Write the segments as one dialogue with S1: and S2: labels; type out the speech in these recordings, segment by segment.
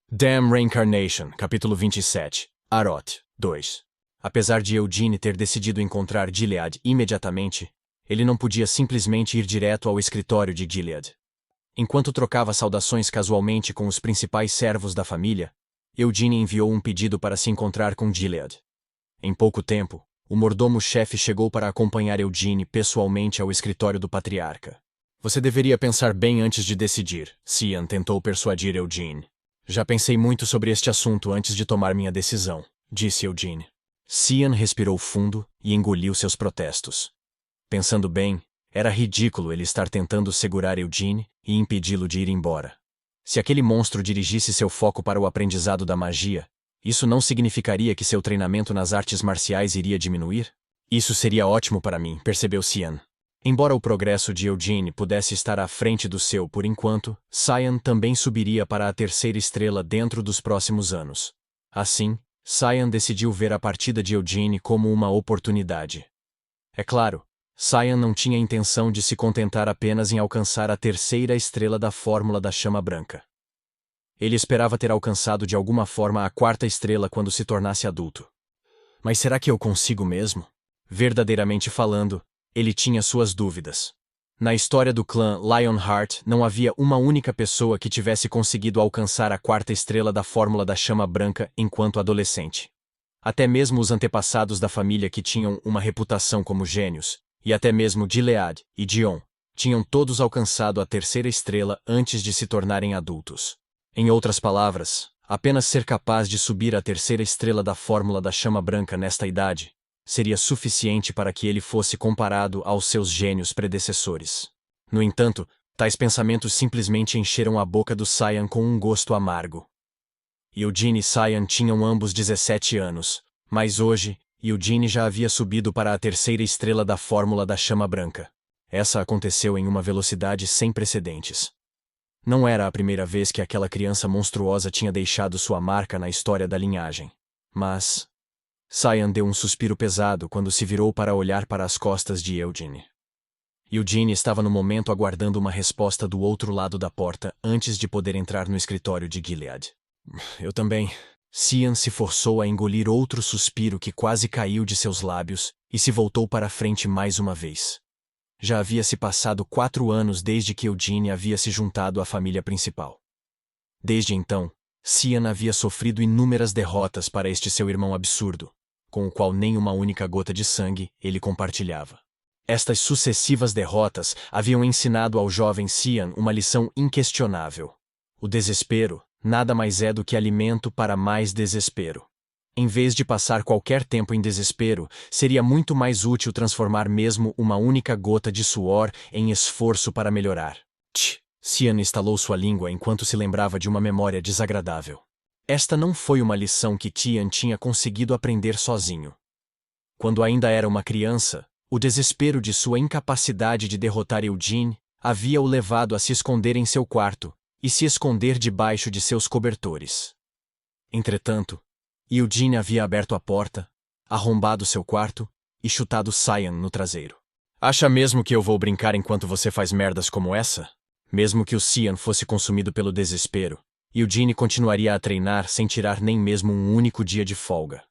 S1: Damn Reincarnation, capítulo 27. Arot 2. Apesar de Eugene ter decidido encontrar Gilead imediatamente, ele não podia simplesmente ir direto ao escritório de Gilead. Enquanto trocava saudações casualmente com os principais servos da família, Eugene enviou um pedido para se encontrar com Gilead. Em pouco tempo, o mordomo-chefe chegou para acompanhar Eugene pessoalmente ao escritório do patriarca. Você deveria pensar bem antes de decidir, Cian tentou persuadir Eugene. Já pensei muito sobre este assunto antes de tomar minha decisão, disse Eugene. Cian respirou fundo e engoliu seus protestos. Pensando bem, era ridículo ele estar tentando segurar Eugene e impedi-lo de ir embora. Se aquele monstro dirigisse seu foco para o aprendizado da magia, isso não significaria que seu treinamento nas artes marciais iria diminuir? Isso seria ótimo para mim, percebeu Cian. Embora o progresso de Eugene pudesse estar à frente do seu por enquanto, Cian também subiria para a terceira estrela dentro dos próximos anos. Assim, Cian decidiu ver a partida de Eugene como uma oportunidade. É claro, Cian não tinha intenção de se contentar apenas em alcançar a terceira estrela da Fórmula da Chama Branca. Ele esperava ter alcançado de alguma forma a quarta estrela quando se tornasse adulto. Mas será que eu consigo mesmo? Verdadeiramente falando, ele tinha suas dúvidas. Na história do clã Lionheart não havia uma única pessoa que tivesse conseguido alcançar a quarta estrela da Fórmula da Chama Branca enquanto adolescente. Até mesmo os antepassados da família que tinham uma reputação como gênios, e até mesmo Gilead e Dion, tinham todos alcançado a terceira estrela antes de se tornarem adultos. Em outras palavras, apenas ser capaz de subir à terceira estrela da Fórmula da Chama Branca nesta idade seria suficiente para que ele fosse comparado aos seus gênios predecessores. No entanto, tais pensamentos simplesmente encheram a boca do Cian com um gosto amargo. Eugene e Cian tinham ambos 17 anos, mas hoje, Eugene já havia subido para a terceira estrela da Fórmula da Chama Branca. Essa aconteceu em uma velocidade sem precedentes. Não era a primeira vez que aquela criança monstruosa tinha deixado sua marca na história da linhagem. Mas Cian deu um suspiro pesado quando se virou para olhar para as costas de Eugene. Eugene estava no momento aguardando uma resposta do outro lado da porta antes de poder entrar no escritório de Gilead. Eu também. Cian se forçou a engolir outro suspiro que quase caiu de seus lábios e se voltou para a frente mais uma vez. Já havia se passado 4 anos desde que Eugene havia se juntado à família principal. Desde então, Cian havia sofrido inúmeras derrotas para este seu irmão absurdo, com o qual nem uma única gota de sangue ele compartilhava. Estas sucessivas derrotas haviam ensinado ao jovem Cian uma lição inquestionável. O desespero nada mais é do que alimento para mais desespero. Em vez de passar qualquer tempo em desespero, seria muito mais útil transformar mesmo uma única gota de suor em esforço para melhorar. Cian estalou sua língua enquanto se lembrava de uma memória desagradável. Esta não foi uma lição que Cian tinha conseguido aprender sozinho. Quando ainda era uma criança, o desespero de sua incapacidade de derrotar Eugene havia o levado a se esconder em seu quarto e se esconder debaixo de seus cobertores. Entretanto, Eugene havia aberto a porta, arrombado seu quarto e chutado Cian no traseiro. Acha mesmo que eu vou brincar enquanto você faz merdas como essa? Mesmo que o Cian fosse consumido pelo desespero, Eugene continuaria a treinar sem tirar nem mesmo um único dia de folga.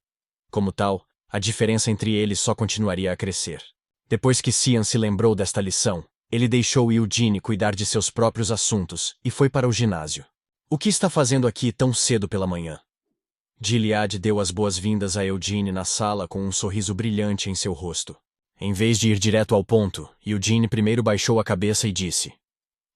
S1: Como tal, a diferença entre eles só continuaria a crescer. Depois que Cian se lembrou desta lição, ele deixou Eugene cuidar de seus próprios assuntos e foi para o ginásio. O que está fazendo aqui tão cedo pela manhã? Gilead deu as boas-vindas a Eugene na sala com um sorriso brilhante em seu rosto. Em vez de ir direto ao ponto, Eugene primeiro baixou a cabeça e disse: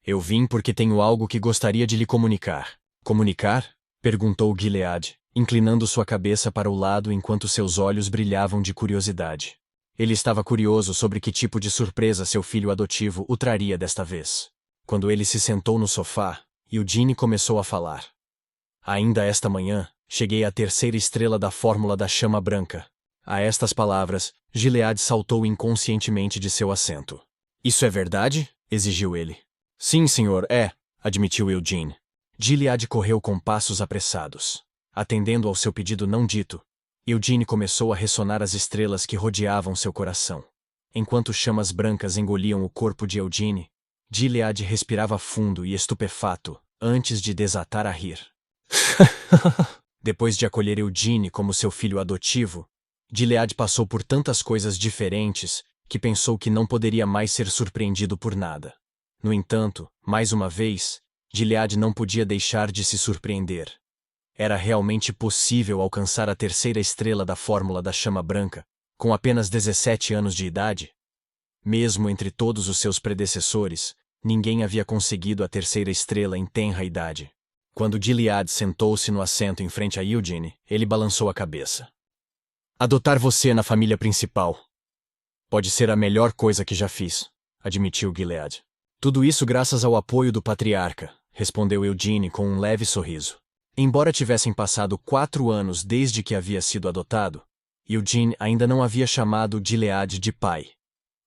S1: Eu vim porque tenho algo que gostaria de lhe comunicar. Comunicar? Perguntou Gilead, inclinando sua cabeça para o lado enquanto seus olhos brilhavam de curiosidade. Ele estava curioso sobre que tipo de surpresa seu filho adotivo o traria desta vez. Quando ele se sentou no sofá, Eugene começou a falar. Ainda esta manhã, cheguei à terceira estrela da Fórmula da Chama Branca. A estas palavras, Gilead saltou inconscientemente de seu assento. Isso é verdade? Exigiu ele. Sim, senhor, é, admitiu Eugene. Gilead correu com passos apressados. Atendendo ao seu pedido não dito, Eugene começou a ressonar as estrelas que rodeavam seu coração. Enquanto chamas brancas engoliam o corpo de Eugene, Gilead respirava fundo e estupefato, antes de desatar a rir. Depois de acolher Eugene como seu filho adotivo, Gilead passou por tantas coisas diferentes que pensou que não poderia mais ser surpreendido por nada. No entanto, mais uma vez, Gilead não podia deixar de se surpreender. Era realmente possível alcançar a terceira estrela da Fórmula da Chama Branca, com apenas 17 anos de idade? Mesmo entre todos os seus predecessores, ninguém havia conseguido a terceira estrela em tenra idade. Quando Gilead sentou-se no assento em frente a Eugene, ele balançou a cabeça. Adotar você na família principal pode ser a melhor coisa que já fiz, admitiu Gilead. Tudo isso graças ao apoio do patriarca, respondeu Eugene com um leve sorriso. Embora tivessem passado 4 anos desde que havia sido adotado, Eugene ainda não havia chamado Gilead de pai.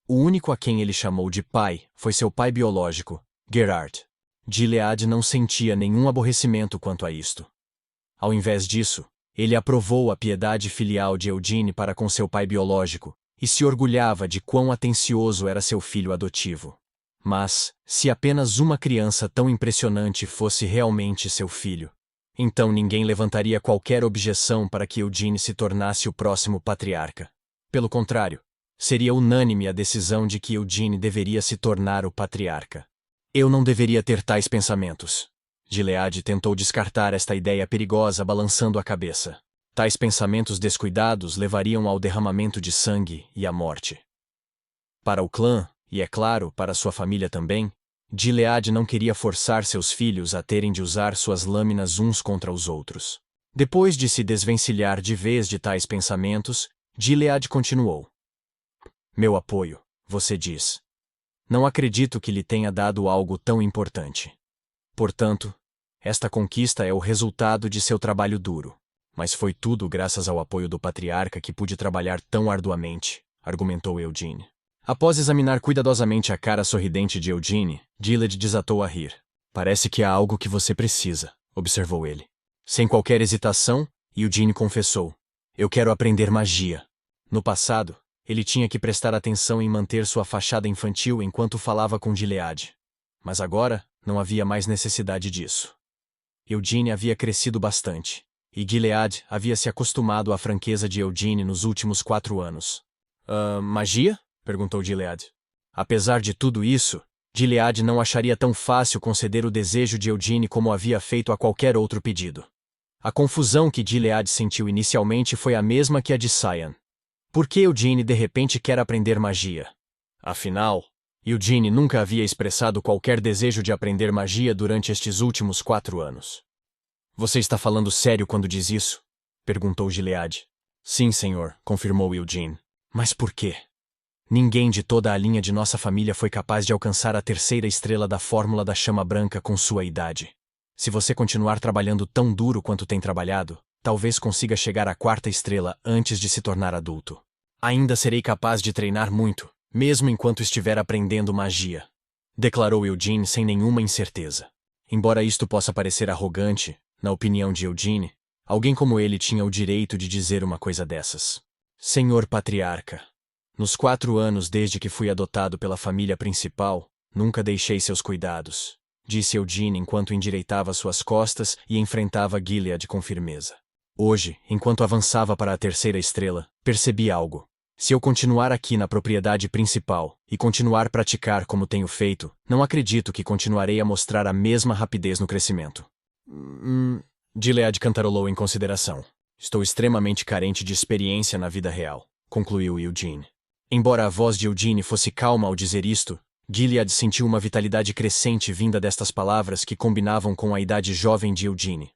S1: O único a quem ele chamou de pai foi seu pai biológico, Gerard. Gilead não sentia nenhum aborrecimento quanto a isto. Ao invés disso, ele aprovou a piedade filial de Eugene para com seu pai biológico e se orgulhava de quão atencioso era seu filho adotivo. Mas, se apenas uma criança tão impressionante fosse realmente seu filho, então ninguém levantaria qualquer objeção para que Eugene se tornasse o próximo patriarca. Pelo contrário, seria unânime a decisão de que Eugene deveria se tornar o patriarca. Eu não deveria ter tais pensamentos. Gilead tentou descartar esta ideia perigosa balançando a cabeça. Tais pensamentos descuidados levariam ao derramamento de sangue e à morte. Para o clã, e é claro, para sua família também, Gilead não queria forçar seus filhos a terem de usar suas lâminas uns contra os outros. Depois de se desvencilhar de vez de tais pensamentos, Gilead continuou. Meu apoio, você diz. Não acredito que lhe tenha dado algo tão importante. Portanto, esta conquista é o resultado de seu trabalho duro. Mas foi tudo graças ao apoio do patriarca que pude trabalhar tão arduamente, argumentou Eugene. Após examinar cuidadosamente a cara sorridente de Eugene, Gilead desatou a rir. Parece que há algo que você precisa, observou ele. Sem qualquer hesitação, Eugene confessou. Eu quero aprender magia. No passado, ele tinha que prestar atenção em manter sua fachada infantil enquanto falava com Gilead. Mas agora, não havia mais necessidade disso. Eugene havia crescido bastante, e Gilead havia se acostumado à franqueza de Eugene nos últimos 4 anos. Magia? Perguntou Gilead. Apesar de tudo isso, Gilead não acharia tão fácil conceder o desejo de Eugene como havia feito a qualquer outro pedido. A confusão que Gilead sentiu inicialmente foi a mesma que a de Cyan. Por que Eugene de repente quer aprender magia? Afinal, Eugene nunca havia expressado qualquer desejo de aprender magia durante estes últimos 4 anos. Você está falando sério quando diz isso? Perguntou Gilead. Sim, senhor, confirmou Eugene. Mas por quê? Ninguém de toda a linha de nossa família foi capaz de alcançar a terceira estrela da Fórmula da Chama Branca com sua idade. Se você continuar trabalhando tão duro quanto tem trabalhado, talvez consiga chegar à 4ª estrela antes de se tornar adulto. Ainda serei capaz de treinar muito, mesmo enquanto estiver aprendendo magia, declarou Eugene sem nenhuma incerteza. Embora isto possa parecer arrogante, na opinião de Eugene, alguém como ele tinha o direito de dizer uma coisa dessas. Senhor Patriarca, nos 4 anos desde que fui adotado pela família principal, nunca deixei seus cuidados, disse Eugene enquanto endireitava suas costas e enfrentava Gilead com firmeza. Hoje, enquanto avançava para a terceira estrela, percebi algo. Se eu continuar aqui na propriedade principal e continuar a praticar como tenho feito, não acredito que continuarei a mostrar a mesma rapidez no crescimento. Gilead cantarolou em consideração. Estou extremamente carente de experiência na vida real, concluiu Eugene. Embora a voz de Eugene fosse calma ao dizer isto, Gilead sentiu uma vitalidade crescente vinda destas palavras que combinavam com a idade jovem de Eugene.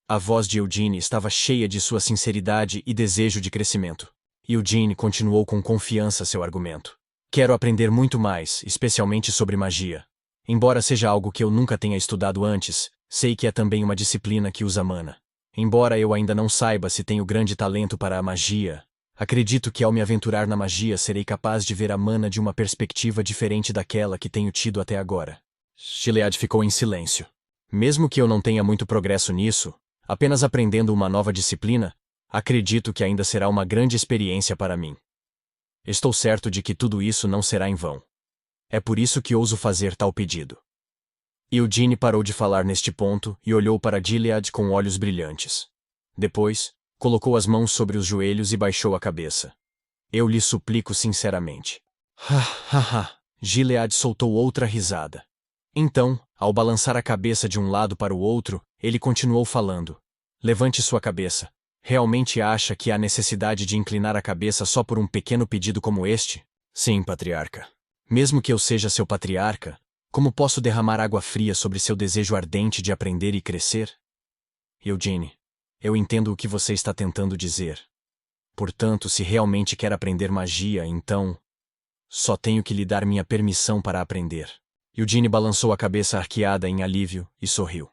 S1: A voz de Eugene estava cheia de sua sinceridade e desejo de crescimento. Eugene continuou com confiança seu argumento. Quero aprender muito mais, especialmente sobre magia. Embora seja algo que eu nunca tenha estudado antes, sei que é também uma disciplina que usa mana. Embora eu ainda não saiba se tenho grande talento para a magia, acredito que ao me aventurar na magia serei capaz de ver a mana de uma perspectiva diferente daquela que tenho tido até agora. Gilead ficou em silêncio. Mesmo que eu não tenha muito progresso nisso, apenas aprendendo uma nova disciplina, acredito que ainda será uma grande experiência para mim. Estou certo de que tudo isso não será em vão. É por isso que ouso fazer tal pedido. Eugene parou de falar neste ponto e olhou para Gilead com olhos brilhantes. Depois, colocou as mãos sobre os joelhos e baixou a cabeça. Eu lhe suplico sinceramente. Gilead soltou outra risada. Então, ao balançar a cabeça de um lado para o outro, ele continuou falando. Levante sua cabeça. Realmente acha que há necessidade de inclinar a cabeça só por um pequeno pedido como este? Sim, patriarca. Mesmo que eu seja seu patriarca, como posso derramar água fria sobre seu desejo ardente de aprender e crescer? Eugene, eu entendo o que você está tentando dizer. Portanto, se realmente quer aprender magia, então... Só tenho que lhe dar minha permissão para aprender. Eugene balançou a cabeça arqueada em alívio e sorriu.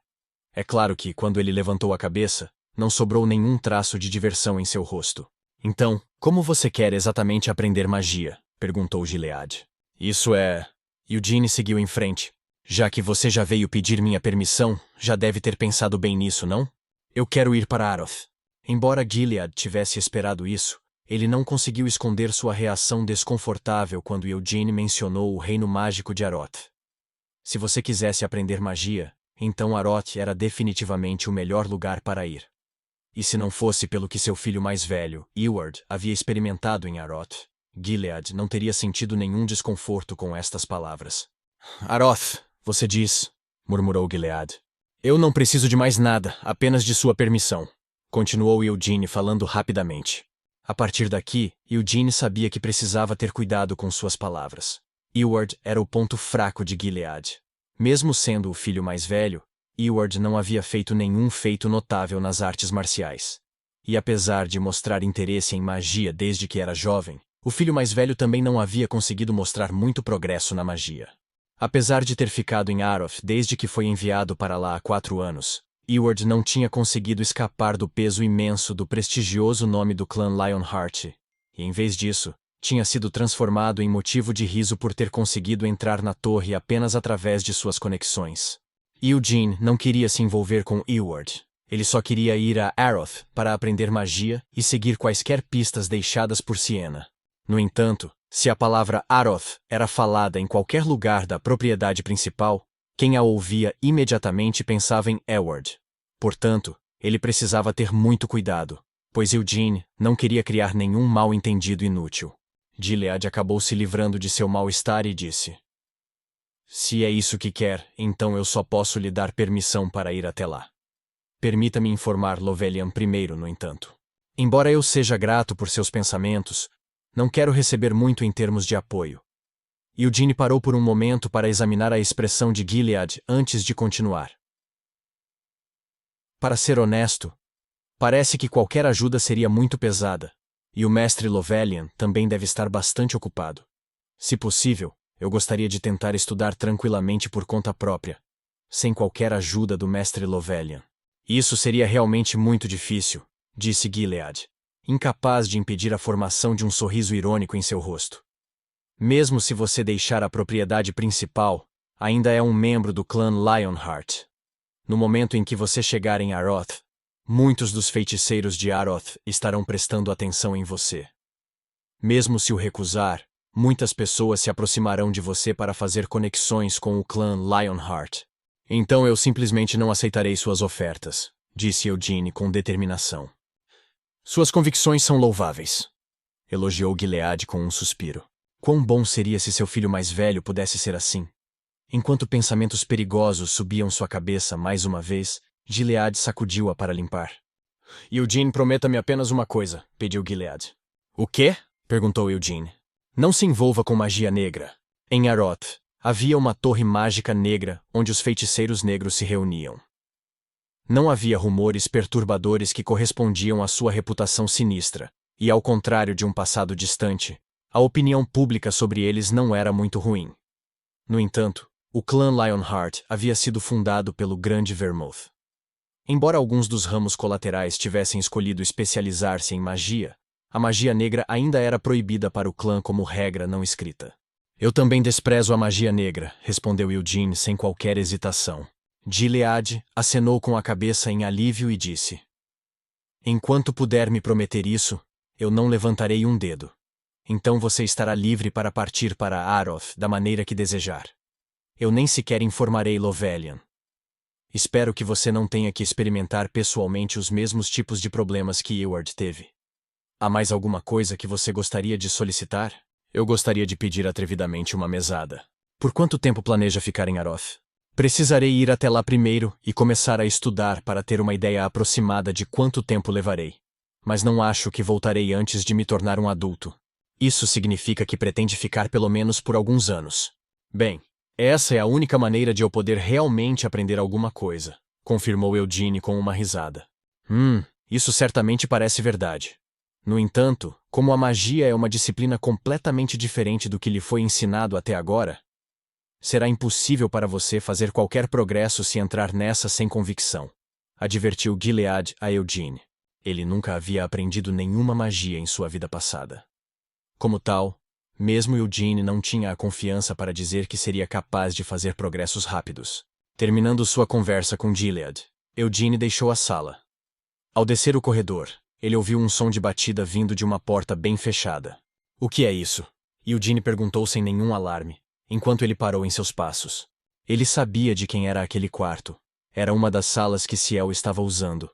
S1: É claro que, quando ele levantou a cabeça, não sobrou nenhum traço de diversão em seu rosto. Então, como você quer exatamente aprender magia? Perguntou Gilead. Isso é... Eugene seguiu em frente. Já que você já veio pedir minha permissão, já deve ter pensado bem nisso, não? Eu quero ir para Aroth. Embora Gilead tivesse esperado isso, ele não conseguiu esconder sua reação desconfortável quando Eugene mencionou o reino mágico de Aroth. Se você quisesse aprender magia, então Aroth era definitivamente o melhor lugar para ir. E se não fosse pelo que seu filho mais velho, Eward, havia experimentado em Aroth, Gilead não teria sentido nenhum desconforto com estas palavras. Aroth, você diz, murmurou Gilead. Eu não preciso de mais nada, apenas de sua permissão. Continuou Eugene falando rapidamente. A partir daqui, Eugene sabia que precisava ter cuidado com suas palavras. Eward era o ponto fraco de Gilead. Mesmo sendo o filho mais velho, Eward não havia feito nenhum feito notável nas artes marciais. E apesar de mostrar interesse em magia desde que era jovem, o filho mais velho também não havia conseguido mostrar muito progresso na magia. Apesar de ter ficado em Aroth desde que foi enviado para lá há 4 anos, Eward não tinha conseguido escapar do peso imenso do prestigioso nome do clã Lionheart, e em vez disso, tinha sido transformado em motivo de riso por ter conseguido entrar na torre apenas através de suas conexões. Eugene não queria se envolver com Eward. Ele só queria ir a Aroth para aprender magia e seguir quaisquer pistas deixadas por Siena. No entanto, se a palavra Aroth era falada em qualquer lugar da propriedade principal, quem a ouvia imediatamente pensava em Eward. Portanto, ele precisava ter muito cuidado, pois Eugene não queria criar nenhum mal-entendido inútil. Gilead acabou se livrando de seu mal-estar e disse: Se é isso que quer, então eu só posso lhe dar permissão para ir até lá. Permita-me informar Lovelian primeiro, no entanto. Embora eu seja grato por seus pensamentos, não quero receber muito em termos de apoio. Eugene parou por um momento para examinar a expressão de Gilead antes de continuar. Para ser honesto, parece que qualquer ajuda seria muito pesada, e o mestre Lovelian também deve estar bastante ocupado. Se possível, eu gostaria de tentar estudar tranquilamente por conta própria, sem qualquer ajuda do mestre Lovelian. Isso seria realmente muito difícil, disse Gilead, incapaz de impedir a formação de um sorriso irônico em seu rosto. Mesmo se você deixar a propriedade principal, ainda é um membro do clã Lionheart. No momento em que você chegar em Aroth, muitos dos feiticeiros de Aroth estarão prestando atenção em você. Mesmo se o recusar, muitas pessoas se aproximarão de você para fazer conexões com o clã Lionheart. Então eu simplesmente não aceitarei suas ofertas, disse Eugene com determinação. Suas convicções são louváveis, elogiou Gilead com um suspiro. Quão bom seria se seu filho mais velho pudesse ser assim. Enquanto pensamentos perigosos subiam sua cabeça mais uma vez, Gilead sacudiu-a para limpar. Eugene, prometa-me apenas uma coisa, pediu Gilead. O quê? Perguntou Eugene. Não se envolva com magia negra. Em Aroth, havia uma torre mágica negra onde os feiticeiros negros se reuniam. Não havia rumores perturbadores que correspondiam à sua reputação sinistra, e ao contrário de um passado distante, a opinião pública sobre eles não era muito ruim. No entanto, o clã Lionheart havia sido fundado pelo Grande Vermouth. Embora alguns dos ramos colaterais tivessem escolhido especializar-se em magia, a magia negra ainda era proibida para o clã como regra não escrita. Eu também desprezo a magia negra, respondeu Eugene sem qualquer hesitação. Gilead acenou com a cabeça em alívio e disse: Enquanto puder me prometer isso, eu não levantarei um dedo. Então você estará livre para partir para Aroth da maneira que desejar. Eu nem sequer informarei Lovelian. Espero que você não tenha que experimentar pessoalmente os mesmos tipos de problemas que Eward teve. Há mais alguma coisa que você gostaria de solicitar? Eu gostaria de pedir atrevidamente uma mesada. Por quanto tempo planeja ficar em Aroth? Precisarei ir até lá primeiro e começar a estudar para ter uma ideia aproximada de quanto tempo levarei. Mas não acho que voltarei antes de me tornar um adulto. Isso significa que pretende ficar pelo menos por alguns anos. Bem, essa é a única maneira de eu poder realmente aprender alguma coisa, confirmou Eugene com uma risada. Isso certamente parece verdade. No entanto, como a magia é uma disciplina completamente diferente do que lhe foi ensinado até agora, será impossível para você fazer qualquer progresso se entrar nessa sem convicção, advertiu Gilead a Eugene. Ele nunca havia aprendido nenhuma magia em sua vida passada. Como tal, mesmo Eugene não tinha a confiança para dizer que seria capaz de fazer progressos rápidos. Terminando sua conversa com Gilead, Eugene deixou a sala. Ao descer o corredor, ele ouviu um som de batida vindo de uma porta bem fechada. O que é isso? Eugene perguntou sem nenhum alarme, enquanto ele parou em seus passos. Ele sabia de quem era aquele quarto. Era uma das salas que Ciel estava usando.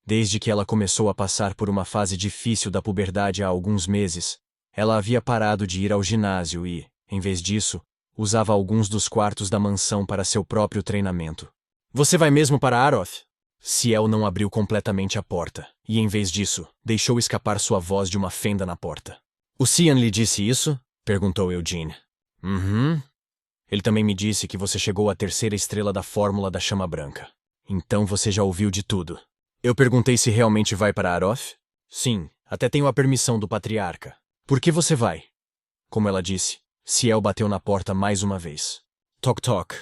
S1: Desde que ela começou a passar por uma fase difícil da puberdade há alguns meses, ela havia parado de ir ao ginásio e, em vez disso, usava alguns dos quartos da mansão para seu próprio treinamento. Você vai mesmo para Aroth? Ciel não abriu completamente a porta, e em vez disso, deixou escapar sua voz de uma fenda na porta. O Cian lhe disse isso? Perguntou Eugene. Ele também me disse que você chegou à terceira estrela da fórmula da chama branca. Então você já ouviu de tudo. Eu perguntei se realmente vai para Aroth? Sim, até tenho a permissão do patriarca. Por que você vai? Como ela disse, Ciel bateu na porta mais uma vez. Toc toc.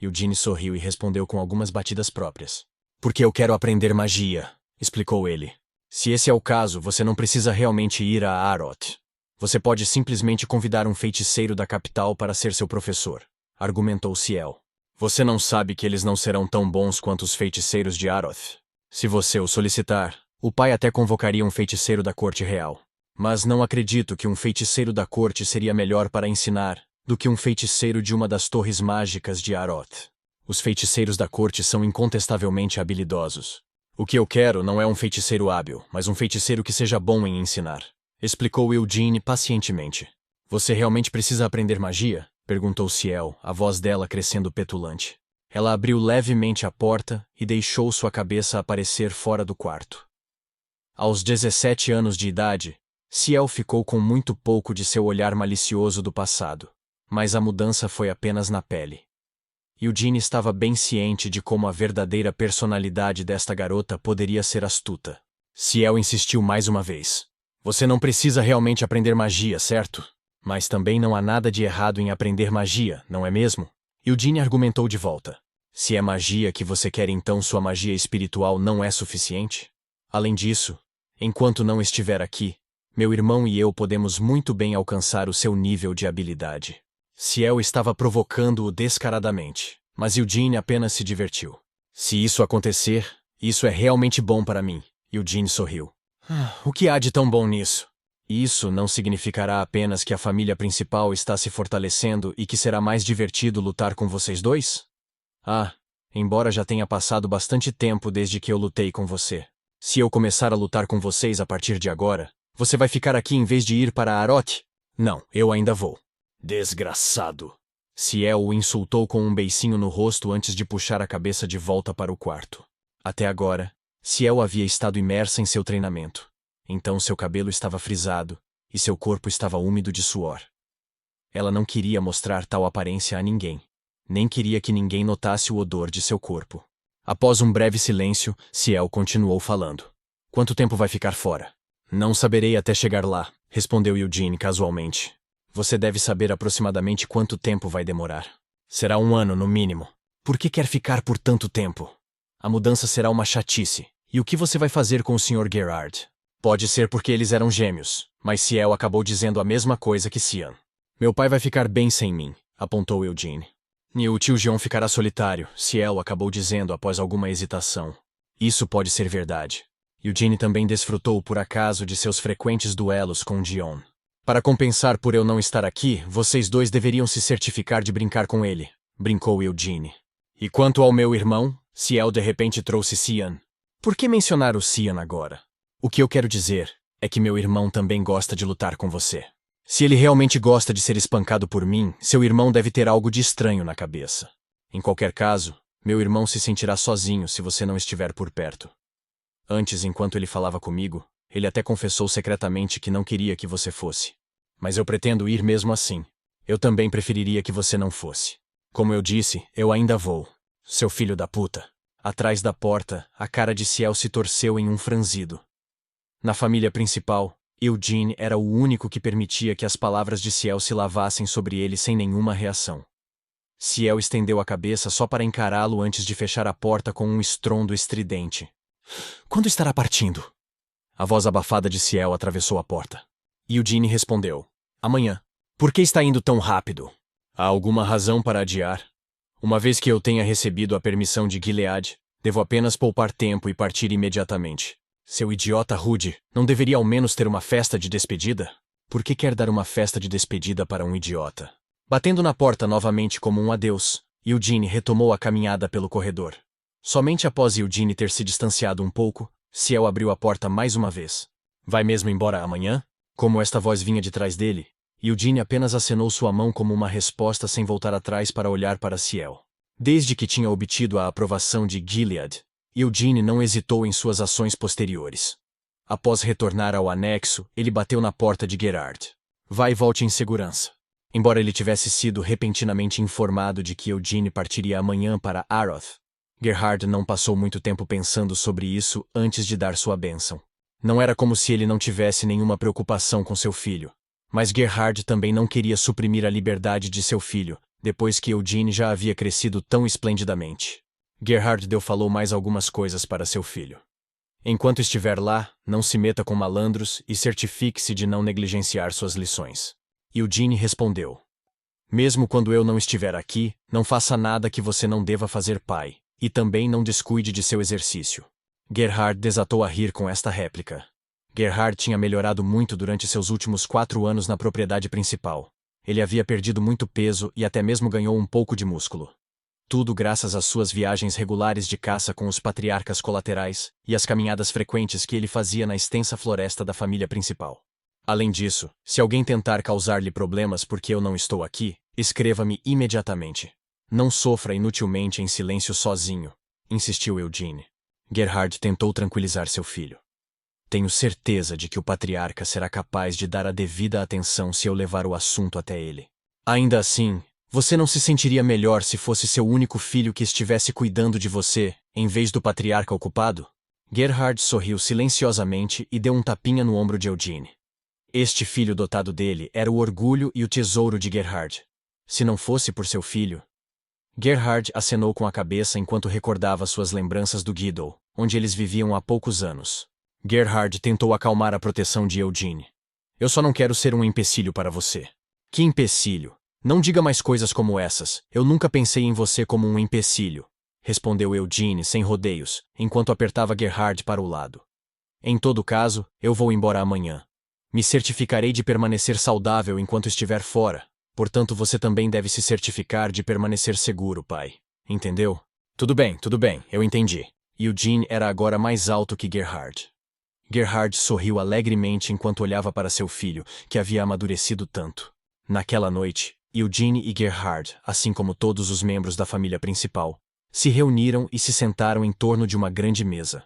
S1: Eugene sorriu e respondeu com algumas batidas próprias. Porque eu quero aprender magia, explicou ele. Se esse é o caso, você não precisa realmente ir a Aroth. Você pode simplesmente convidar um feiticeiro da capital para ser seu professor, argumentou Ciel. Você não sabe que eles não serão tão bons quanto os feiticeiros de Aroth. Se você o solicitar, o pai até convocaria um feiticeiro da corte real. Mas não acredito que um feiticeiro da corte seria melhor para ensinar do que um feiticeiro de uma das torres mágicas de Aroth. Os feiticeiros da corte são incontestavelmente habilidosos. O que eu quero não é um feiticeiro hábil, mas um feiticeiro que seja bom em ensinar, explicou Eugene pacientemente. Você realmente precisa aprender magia? Perguntou Ciel, a voz dela crescendo petulante. Ela abriu levemente a porta e deixou sua cabeça aparecer fora do quarto. Aos 17 anos de idade, Ciel ficou com muito pouco de seu olhar malicioso do passado, mas a mudança foi apenas na pele. Eugene estava bem ciente de como a verdadeira personalidade desta garota poderia ser astuta. Ciel insistiu mais uma vez. Você não precisa realmente aprender magia, certo? Mas também não há nada de errado em aprender magia, não é mesmo? Eugene argumentou de volta. Se é magia que você quer, então sua magia espiritual não é suficiente? Além disso, enquanto não estiver aqui, meu irmão e eu podemos muito bem alcançar o seu nível de habilidade. Ciel estava provocando-o descaradamente, mas Eugene apenas se divertiu. Se isso acontecer, isso é realmente bom para mim, Eugene sorriu. O que há de tão bom nisso? Isso não significará apenas que a família principal está se fortalecendo e que será mais divertido lutar com vocês dois? Embora já tenha passado bastante tempo desde que eu lutei com você. Se eu começar a lutar com vocês a partir de agora, você vai ficar aqui em vez de ir para Aroth? Não, eu ainda vou. Desgraçado. Ciel o insultou com um beicinho no rosto antes de puxar a cabeça de volta para o quarto. Até agora, Ciel havia estado imersa em seu treinamento. Então seu cabelo estava frisado e seu corpo estava úmido de suor. Ela não queria mostrar tal aparência a ninguém. Nem queria que ninguém notasse o odor de seu corpo. Após um breve silêncio, Ciel continuou falando. Quanto tempo vai ficar fora? Não saberei até chegar lá, respondeu Eugene casualmente. Você deve saber aproximadamente quanto tempo vai demorar. Será 1 ano, no mínimo. Por que quer ficar por tanto tempo? A mudança será uma chatice. E o que você vai fazer com o Sr. Gerard? Pode ser porque eles eram gêmeos, mas Ciel acabou dizendo a mesma coisa que Cian. Meu pai vai ficar bem sem mim, apontou Eugene. E o tio Gion ficará solitário, Ciel acabou dizendo após alguma hesitação. Isso pode ser verdade. Eugene também desfrutou por acaso de seus frequentes duelos com Gion. Para compensar por eu não estar aqui, vocês dois deveriam se certificar de brincar com ele, brincou Eugene. E quanto ao meu irmão, Ciel de repente trouxe Cian. Por que mencionar o Cian agora? O que eu quero dizer é que meu irmão também gosta de lutar com você. Se ele realmente gosta de ser espancado por mim, seu irmão deve ter algo de estranho na cabeça. Em qualquer caso, meu irmão se sentirá sozinho se você não estiver por perto. Antes, enquanto ele falava comigo, ele até confessou secretamente que não queria que você fosse. Mas eu pretendo ir mesmo assim. Eu também preferiria que você não fosse. Como eu disse, eu ainda vou. Seu filho da puta. Atrás da porta, a cara de Ciel se torceu em um franzido. Na família principal, Eugene era o único que permitia que as palavras de Ciel se lavassem sobre ele sem nenhuma reação. Ciel estendeu a cabeça só para encará-lo antes de fechar a porta com um estrondo estridente. Quando estará partindo? A voz abafada de Ciel atravessou a porta. Eugene respondeu. Amanhã. Por que está indo tão rápido? Há alguma razão para adiar? Uma vez que eu tenha recebido a permissão de Gilead, devo apenas poupar tempo e partir imediatamente. Seu idiota rude, não deveria ao menos ter uma festa de despedida? Por que quer dar uma festa de despedida para um idiota? Batendo na porta novamente como um adeus, Eugene retomou a caminhada pelo corredor. Somente após Eugene ter se distanciado um pouco, Ciel abriu a porta mais uma vez. Vai mesmo embora amanhã? Como esta voz vinha de trás dele, Eugene apenas acenou sua mão como uma resposta sem voltar atrás para olhar para Ciel. Desde que tinha obtido a aprovação de Gilead, Eugene não hesitou em suas ações posteriores. Após retornar ao anexo, ele bateu na porta de Gerard. Vá e volte em segurança. Embora ele tivesse sido repentinamente informado de que Eugene partiria amanhã para Aroth, Gerard não passou muito tempo pensando sobre isso antes de dar sua bênção. Não era como se ele não tivesse nenhuma preocupação com seu filho, mas Gerard também não queria suprimir a liberdade de seu filho, depois que Eugene já havia crescido tão esplendidamente. Gerard falou mais algumas coisas para seu filho. Enquanto estiver lá, não se meta com malandros e certifique-se de não negligenciar suas lições. Eugene respondeu. Mesmo quando eu não estiver aqui, não faça nada que você não deva fazer, pai, e também não descuide de seu exercício. Gerard desatou a rir com esta réplica. Gerard tinha melhorado muito durante seus últimos 4 anos na propriedade principal. Ele havia perdido muito peso e até mesmo ganhou um pouco de músculo. Tudo graças às suas viagens regulares de caça com os patriarcas colaterais e às caminhadas frequentes que ele fazia na extensa floresta da família principal. Além disso, se alguém tentar causar-lhe problemas porque eu não estou aqui, escreva-me imediatamente. Não sofra inutilmente em silêncio sozinho, insistiu Eugene. Gerard tentou tranquilizar seu filho. Tenho certeza de que o patriarca será capaz de dar a devida atenção se eu levar o assunto até ele. Ainda assim, você não se sentiria melhor se fosse seu único filho que estivesse cuidando de você, em vez do patriarca ocupado? Gerard sorriu silenciosamente e deu um tapinha no ombro de Eugene. Este filho dotado dele era o orgulho e o tesouro de Gerard. Se não fosse por seu filho... Gerard acenou com a cabeça enquanto recordava suas lembranças do Guido, onde eles viviam há poucos anos. Gerard tentou acalmar a proteção de Eugene. Eu só não quero ser um empecilho para você. Que empecilho? Não diga mais coisas como essas. Eu nunca pensei em você como um empecilho, respondeu Eugene sem rodeios, enquanto apertava Gerard para o lado. Em todo caso, eu vou embora amanhã. Me certificarei de permanecer saudável enquanto estiver fora. Portanto, você também deve se certificar de permanecer seguro, pai. Entendeu? Tudo bem, eu entendi. Eugene era agora mais alto que Gerard. Gerard sorriu alegremente enquanto olhava para seu filho, que havia amadurecido tanto. Naquela noite, Eugene e Gerard, assim como todos os membros da família principal, se reuniram e se sentaram em torno de uma grande mesa.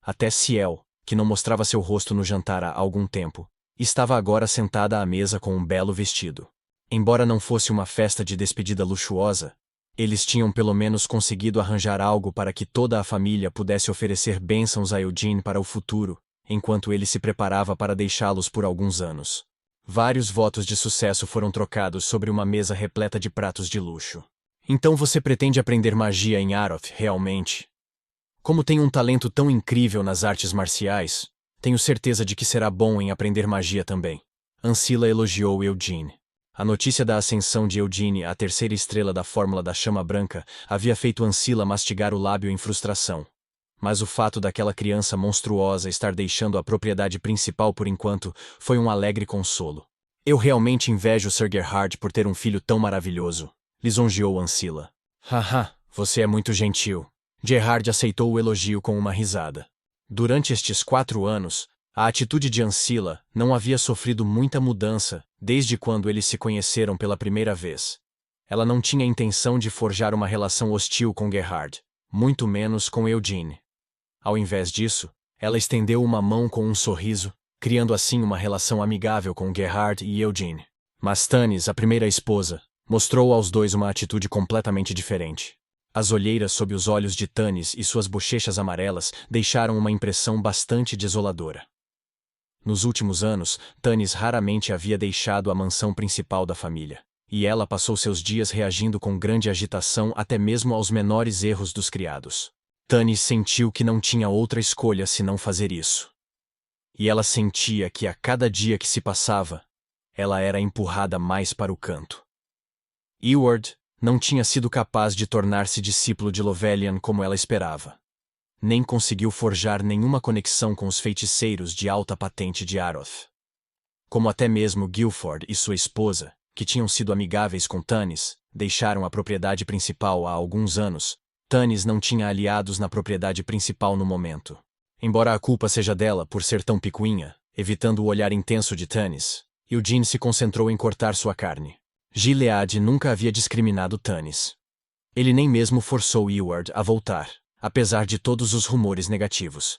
S1: Até Ciel, que não mostrava seu rosto no jantar há algum tempo, estava agora sentada à mesa com um belo vestido. Embora não fosse uma festa de despedida luxuosa, eles tinham pelo menos conseguido arranjar algo para que toda a família pudesse oferecer bênçãos a Eugene para o futuro, enquanto ele se preparava para deixá-los por alguns anos. Vários votos de sucesso foram trocados sobre uma mesa repleta de pratos de luxo. Então você pretende aprender magia em Aroth, realmente? Como tem um talento tão incrível nas artes marciais, tenho certeza de que será bom em aprender magia também. Ancila elogiou Eugene. A notícia da ascensão de Eugene à terceira estrela da Fórmula da Chama Branca havia feito Ancila mastigar o lábio em frustração. Mas o fato daquela criança monstruosa estar deixando a propriedade principal por enquanto foi um alegre consolo. Eu realmente invejo Sir Gerard por ter um filho tão maravilhoso, lisonjeou Ancila. Haha, você é muito gentil. Gerard aceitou o elogio com uma risada. Durante estes 4 anos, a atitude de Ancila não havia sofrido muita mudança desde quando eles se conheceram pela primeira vez. Ela não tinha intenção de forjar uma relação hostil com Gerard, muito menos com Eugene. Ao invés disso, ela estendeu uma mão com um sorriso, criando assim uma relação amigável com Gerard e Eugene. Mas Stannis, a primeira esposa, mostrou aos dois uma atitude completamente diferente. As olheiras sob os olhos de Stannis e suas bochechas amarelas deixaram uma impressão bastante desoladora. Nos últimos anos, Stannis raramente havia deixado a mansão principal da família, e ela passou seus dias reagindo com grande agitação até mesmo aos menores erros dos criados. Stannis sentiu que não tinha outra escolha senão fazer isso. E ela sentia que a cada dia que se passava, ela era empurrada mais para o canto. Eward não tinha sido capaz de tornar-se discípulo de Lovelian como ela esperava. Nem conseguiu forjar nenhuma conexão com os feiticeiros de alta patente de Aroth. Como até mesmo Guilford e sua esposa, que tinham sido amigáveis com Stannis, deixaram a propriedade principal há alguns anos, Stannis não tinha aliados na propriedade principal no momento. Embora a culpa seja dela por ser tão picuinha, evitando o olhar intenso de Stannis, Eugene se concentrou em cortar sua carne. Gilead nunca havia discriminado Stannis. Ele nem mesmo forçou Eward a voltar, apesar de todos os rumores negativos.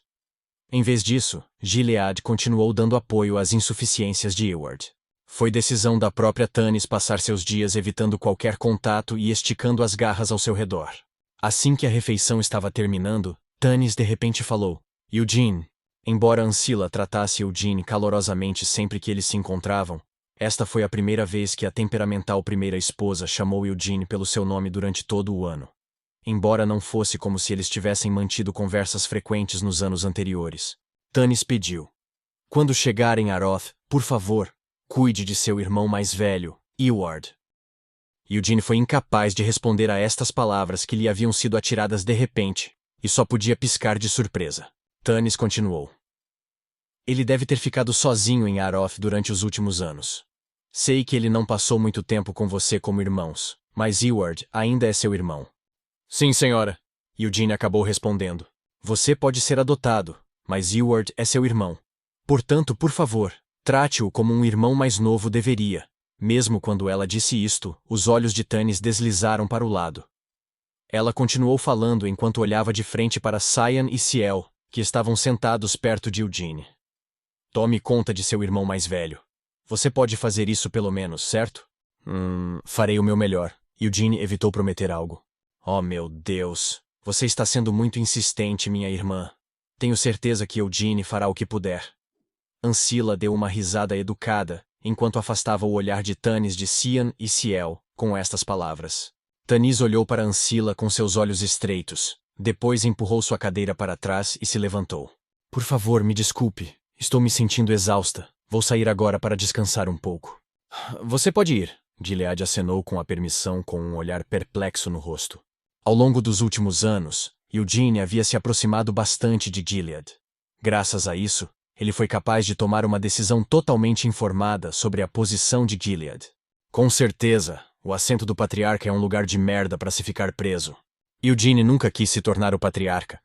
S1: Em vez disso, Gilead continuou dando apoio às insuficiências de Eward. Foi decisão da própria Stannis passar seus dias evitando qualquer contato e esticando as garras ao seu redor. Assim que a refeição estava terminando, Stannis de repente falou: Eugene. Embora Ancila tratasse Eugene calorosamente sempre que eles se encontravam, esta foi a primeira vez que a temperamental primeira esposa chamou Eugene pelo seu nome durante todo o ano. Embora não fosse como se eles tivessem mantido conversas frequentes nos anos anteriores. Stannis pediu: quando chegar em Aroth, por favor, cuide de seu irmão mais velho, Eward. Eugene foi incapaz de responder a estas palavras que lhe haviam sido atiradas de repente, e só podia piscar de surpresa. Stannis continuou: ele deve ter ficado sozinho em Aroth durante os últimos anos. Sei que ele não passou muito tempo com você como irmãos, mas Eward ainda é seu irmão. Sim, senhora. Eugene acabou respondendo. Você pode ser adotado, mas Eward é seu irmão. Portanto, por favor, trate-o como um irmão mais novo deveria. Mesmo quando ela disse isto, os olhos de Stannis deslizaram para o lado. Ela continuou falando enquanto olhava de frente para Cyan e Ciel, que estavam sentados perto de Eugene. Tome conta de seu irmão mais velho. Você pode fazer isso pelo menos, certo? Farei o meu melhor. Eugene evitou prometer algo. Oh, meu Deus. Você está sendo muito insistente, minha irmã. Tenho certeza que Eugene fará o que puder. Ancila deu uma risada educada, enquanto afastava o olhar de Stannis de Cyan e Ciel, com estas palavras. Stannis olhou para Ancila com seus olhos estreitos. Depois empurrou sua cadeira para trás e se levantou. Por favor, me desculpe. Estou me sentindo exausta. Vou sair agora para descansar um pouco. Você pode ir. Gilead acenou com a permissão com um olhar perplexo no rosto. Ao longo dos últimos anos, Eugene havia se aproximado bastante de Gilead. Graças a isso, ele foi capaz de tomar uma decisão totalmente informada sobre a posição de Gilead. Com certeza, o assento do patriarca é um lugar de merda para se ficar preso. Eugene nunca quis se tornar o patriarca,